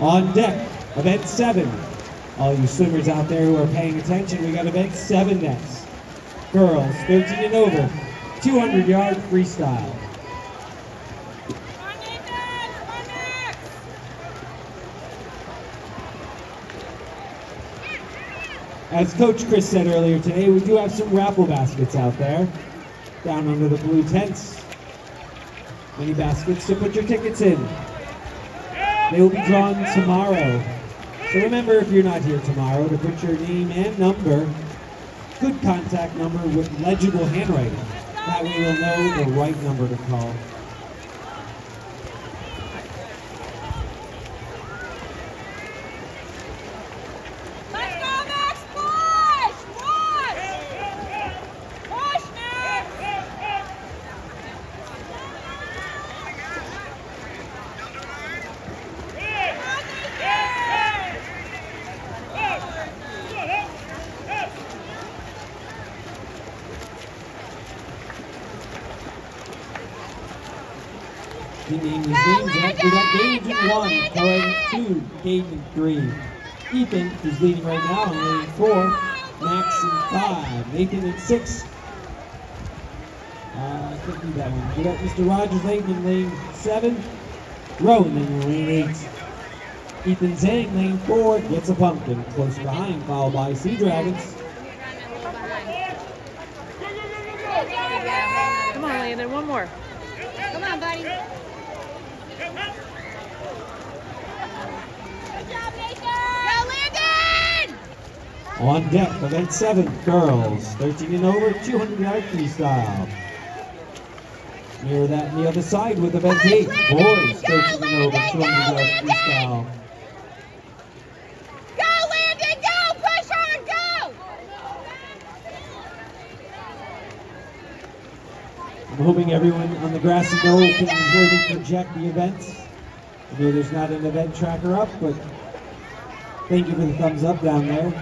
On deck, event 7. All you swimmers out there who are paying attention, we got event 7 next. Girls 13 and over, 200-yard freestyle. As Coach Chris said earlier today, we do have some raffle baskets out there, down under the blue tents. Many baskets to put your tickets in. They will be drawn tomorrow. So remember, if you're not here tomorrow, to put your name and number, good contact number with legible handwriting. That way we'll know the right number to call. The name is named after that Gage in 1, Helen 2, Gage in 3. Ethan, who's leading right now in lane 4, Max in 5, Nathan in 6. I can't do that one. We got Mr. Rogers Layton in lane 7, Rowan in lane 8. Ethan Zhang, lane 4, gets a pumpkin, close behind, followed by Sea Dragons. Come on, Landon, one more. Come on, buddy. On deck, event 7, girls, 13 and over, 200-yard freestyle. Mirror that on the other side with event 8, boys, 13 and over, 200-yard freestyle. Go, Landon, go! Push hard, go! I'm hoping everyone on the grassy knoll can hear me project the events. I know there's not an event tracker up, but thank you for the thumbs up down there.